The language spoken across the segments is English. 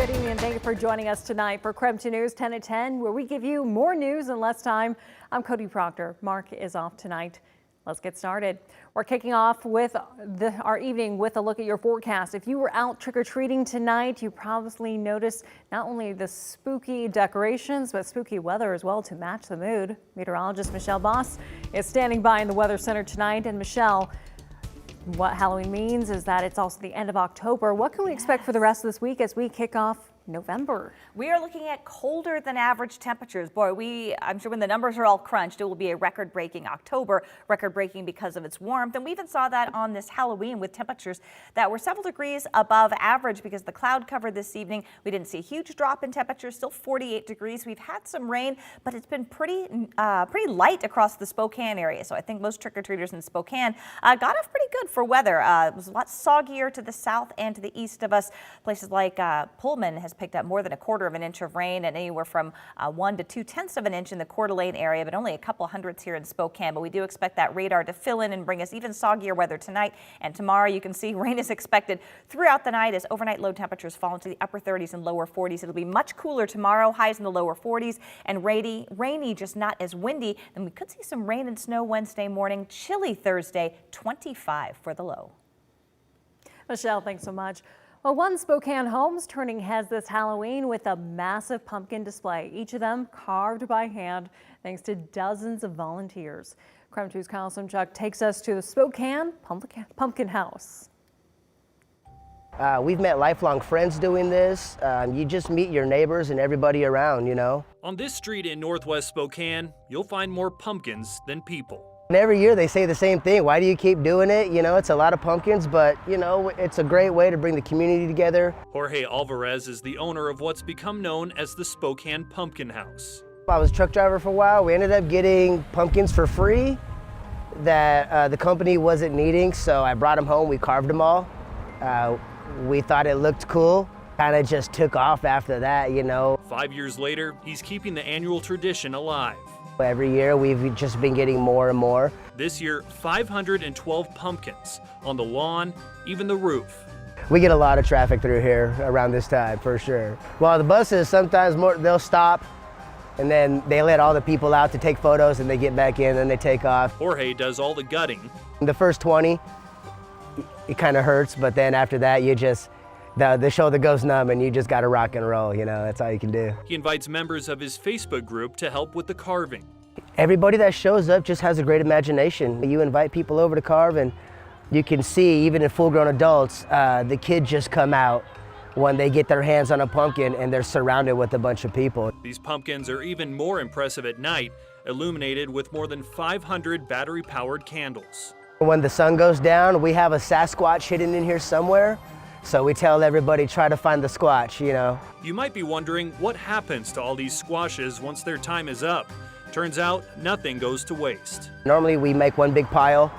Good evening and thank you for joining us tonight for KREM 2 News 10 at 10, where we give you more news in less time. I'm Cody Proctor. Mark is off tonight. Let's get started. We're kicking off with our evening with a look at your forecast. If you were out trick-or-treating tonight, you probably noticed not only the spooky decorations, but spooky weather as well to match the mood. Meteorologist Michelle Boss is standing by in the Weather Center tonight. And Michelle, what Halloween means is that it's also the end of October. What can we expect for the rest of this week as we kick off November? We are looking at colder than average temperatures. Boy, I'm sure when the numbers are all crunched, it will be a record-breaking October, record-breaking because of its warmth. And we even saw that on this Halloween with temperatures that were several degrees above average because the cloud cover this evening. We didn't see a huge drop in temperatures, still 48 degrees. We've had some rain, but it's been pretty light across the Spokane area. So I think most trick-or-treaters in Spokane got off pretty good for weather. It was a lot soggier to the south and to the east of us. Places like Pullman has picked up more than 1/4 of an inch of rain and anywhere from 1 to 2/10 of an inch in the Coeur d'Alene area, but only a couple hundredths here in Spokane. But we do expect that radar to fill in and bring us even soggier weather tonight and tomorrow. You can see rain is expected throughout the night as overnight low temperatures fall into the upper 30s and lower 40s. It'll be much cooler tomorrow, highs in the lower 40s, and rainy, just not as windy. Then we could see some rain and snow Wednesday morning, chilly Thursday, 25 for the low. Michelle, thanks so much. Well, one Spokane home's turning heads this Halloween with a massive pumpkin display, each of them carved by hand thanks to dozens of volunteers. KREM 2's Kyle Simchuk takes us to the Spokane Pumpkin House. We've met lifelong friends doing this. You just meet your neighbors and everybody around, you know. On this street in Northwest Spokane, you'll find more pumpkins than people. And every year they say the same thing. Why do you keep doing it? You know, it's a lot of pumpkins, but you know, it's a great way to bring the community together. Jorge Alvarez is the owner of what's become known as the Spokane Pumpkin House. I was a truck driver for a while. We ended up getting pumpkins for free that the company wasn't needing, so I brought them home. We carved them all. We thought it looked cool. Kind of just took off after that, you know. 5 years later, he's keeping the annual tradition alive. Every year we've just been getting more and more. This year, 512 pumpkins on the lawn, even the roof. We get a lot of traffic through here around this time, for sure. Well, the buses sometimes they'll stop and then they let all the people out to take photos and they get back in and they take off. Jorge does all the gutting. The first 20, it kind of hurts, but then after that the shoulder goes numb and you just got to rock and roll, you know, that's all you can do. He invites members of his Facebook group to help with the carving. Everybody that shows up just has a great imagination. You invite people over to carve and you can see, even in full-grown adults, the kids just come out when they get their hands on a pumpkin and they're surrounded with a bunch of people. These pumpkins are even more impressive at night, illuminated with more than 500 battery-powered candles. When the sun goes down, we have a Sasquatch hidden in here somewhere. So we tell everybody, try to find the squatch, you know. You might be wondering what happens to all these squashes once their time is up. Turns out nothing goes to waste. Normally we make one big pile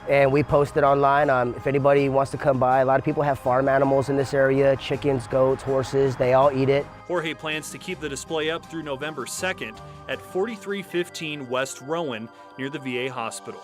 and we post it online. If anybody wants to come by, a lot of people have farm animals in this area, chickens, goats, horses, they all eat it. Jorge plans to keep the display up through November 2nd at 4315 West Rowan near the VA hospital.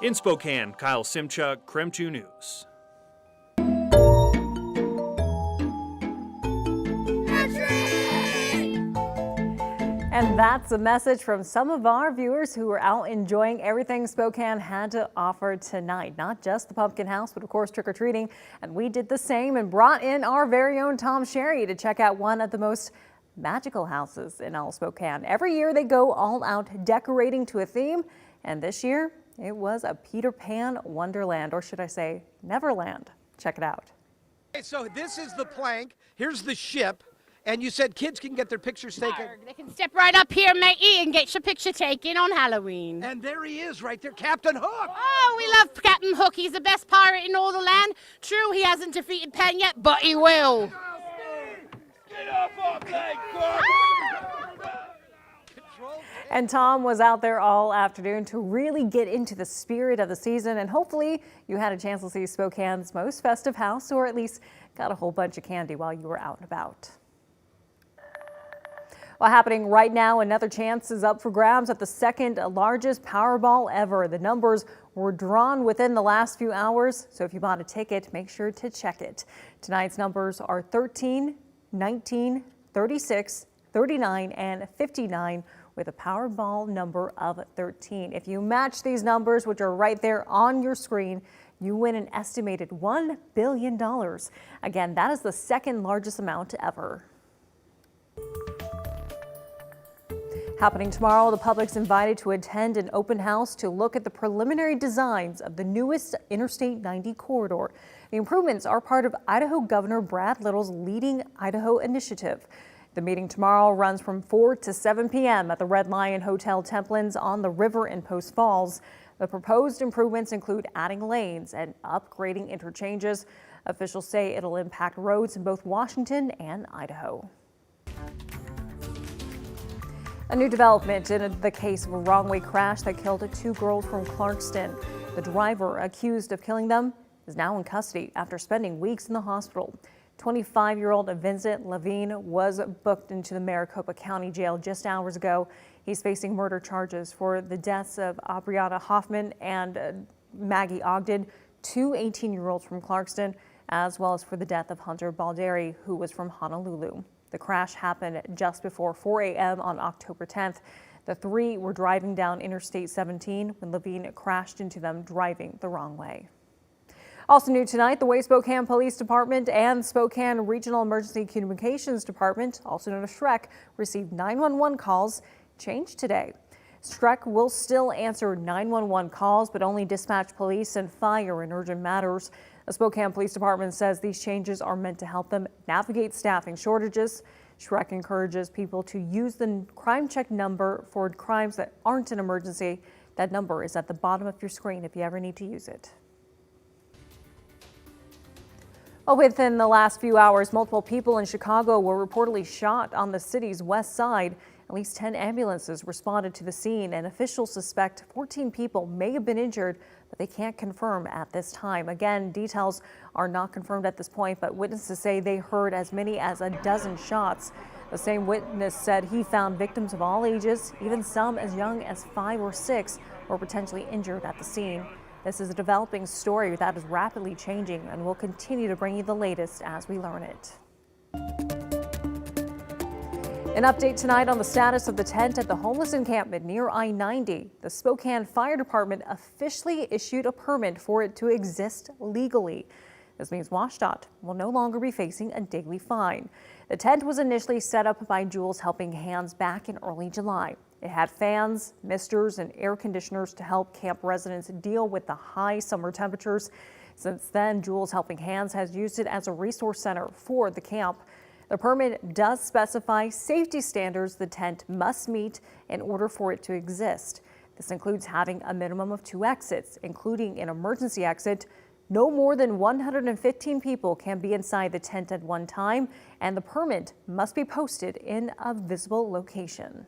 In Spokane, Kyle Simchuk, KREM 2 News. And that's a message from some of our viewers who were out enjoying everything Spokane had to offer tonight. Not just the pumpkin house, but of course trick-or-treating. And we did the same and brought in our very own Tom Sherry to check out one of the most magical houses in all Spokane. Every year they go all out decorating to a theme. And this year it was a Peter Pan Wonderland, or should I say Neverland. Check it out. Okay, so this is the plank. Here's the ship. And you said kids can get their pictures taken. They can step right up here, matey, and get your picture taken on Halloween. And there he is right there, Captain Hook. Oh, we love Captain Hook. He's the best pirate in all the land. True, he hasn't defeated Penn yet, but he will. Get up on that And Tom was out there all afternoon to really get into the spirit of the season, and hopefully you had a chance to see Spokane's most festive house, or at least got a whole bunch of candy while you were out and about. Well, happening right now, another chance is up for grabs at the second largest Powerball ever. The numbers were drawn within the last few hours, so if you bought a ticket, make sure to check it. Tonight's numbers are 13, 19, 36, 39, and 59 with a Powerball number of 13. If you match these numbers, which are right there on your screen, you win an estimated $1 billion. Again, that is the second largest amount ever. Happening tomorrow, the public's invited to attend an open house to look at the preliminary designs of the newest Interstate 90 corridor. The improvements are part of Idaho Governor Brad Little's Leading Idaho initiative. The meeting tomorrow runs from 4 to 7 p.m. at the Red Lion Hotel Templins on the river in Post Falls. The proposed improvements include adding lanes and upgrading interchanges. Officials say it'll impact roads in both Washington and Idaho. A new development in the case of a wrong-way crash that killed 2 girls from Clarkston. The driver accused of killing them is now in custody after spending weeks in the hospital. 25-year-old Vincent Levine was booked into the Maricopa County Jail just hours ago. He's facing murder charges for the deaths of Abriana Hoffman and Maggie Ogden, 2 18-year-olds from Clarkston, as well as for the death of Hunter Balderi, who was from Honolulu. The crash happened just before 4 a.m. on October 10th. The 3 were driving down Interstate 17 when Levine crashed into them driving the wrong way. Also new tonight, the Spokane Police Department and Spokane Regional Emergency Communications Department, also known as SREC, received 911 calls changed today. SREC will still answer 911 calls, but only dispatch police and fire in urgent matters. The Spokane Police Department says these changes are meant to help them navigate staffing shortages. SREC encourages people to use the crime check number for crimes that aren't an emergency. That number is at the bottom of your screen if you ever need to use it. Well, within the last few hours, multiple people in Chicago were reportedly shot on the city's west side. At least 10 ambulances responded to the scene, and officials suspect 14 people may have been injured, but they can't confirm at this time. Again, details are not confirmed at this point, but witnesses say they heard as many as a dozen shots. The same witness said he found victims of all ages, even some as young as 5 or 6, were potentially injured at the scene. This is a developing story that is rapidly changing, and we'll continue to bring you the latest as we learn it. An update tonight on the status of the tent at the homeless encampment near I-90. The Spokane Fire Department officially issued a permit for it to exist legally. This means WashDOT will no longer be facing a daily fine. The tent was initially set up by Jules Helping Hands back in early July. It had fans, misters, and air conditioners to help camp residents deal with the high summer temperatures. Since then, Jules Helping Hands has used it as a resource center for the camp. The permit does specify safety standards the tent must meet in order for it to exist. This includes having a minimum of 2 exits, including an emergency exit. No more than 115 people can be inside the tent at one time, and the permit must be posted in a visible location.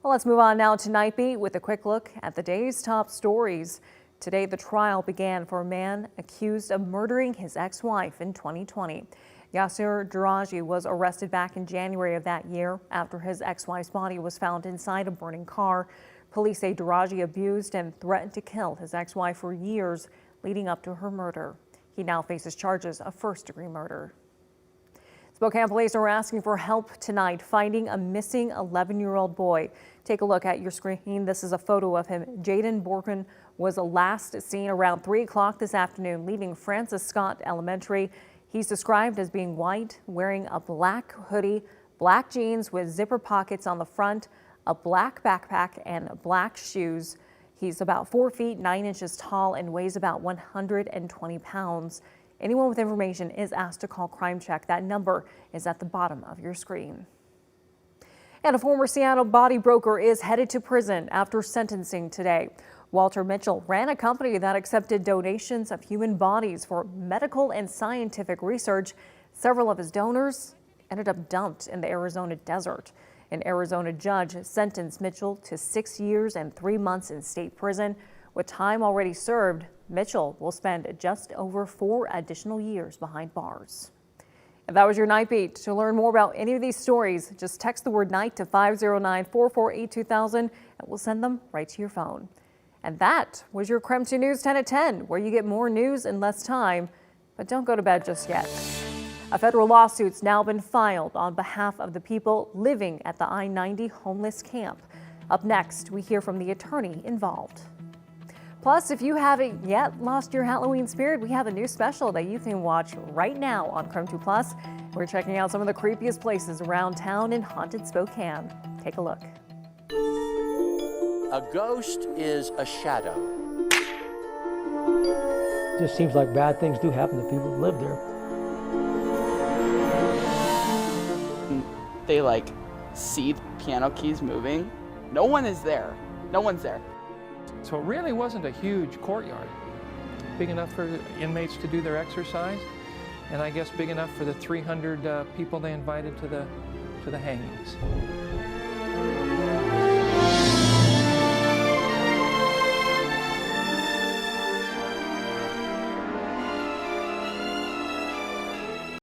Well, let's move on now to Nightbeat with a quick look at the day's top stories. Today, the trial began for a man accused of murdering his ex-wife in 2020. Yasser Daraji was arrested back in January of that year after his ex-wife's body was found inside a burning car. Police say Daraji abused and threatened to kill his ex-wife for years leading up to her murder. He now faces charges of first-degree murder. Spokane police are asking for help tonight finding a missing 11-year-old boy. Take a look at your screen. This is a photo of him. Jaden Borkin was last seen around 3 o'clock this afternoon leaving Francis Scott Elementary. He's described as being white, wearing a black hoodie, black jeans with zipper pockets on the front, a black backpack, and black shoes. He's about 4 feet 9 inches tall and weighs about 120 pounds. Anyone with information is asked to call Crime Check. That number is at the bottom of your screen. And a former Seattle body broker is headed to prison after sentencing today. Walter Mitchell ran a company that accepted donations of human bodies for medical and scientific research. Several of his donors ended up dumped in the Arizona desert. An Arizona judge sentenced Mitchell to 6 years and 3 months in state prison. With time already served, Mitchell will spend just over 4 additional years behind bars. If that was your Night Beat, to learn more about any of these stories, just text the word night to 509-448-2000 and we'll send them right to your phone. And that was your KREM 2 News 10 at 10, where you get more news in less time. But don't go to bed just yet. A federal lawsuit's now been filed on behalf of the people living at the I-90 homeless camp. Up next, we hear from the attorney involved. Plus, if you haven't yet lost your Halloween spirit, we have a new special that you can watch right now on KREM 2 Plus. We're checking out some of the creepiest places around town in haunted Spokane. Take a look. A ghost is a shadow. It just seems like bad things do happen to people who live there. They like see the piano keys moving. No one is there. No one's there. So it really wasn't a huge courtyard. Big enough for inmates to do their exercise, and I guess big enough for the 300 people they invited to the hangings.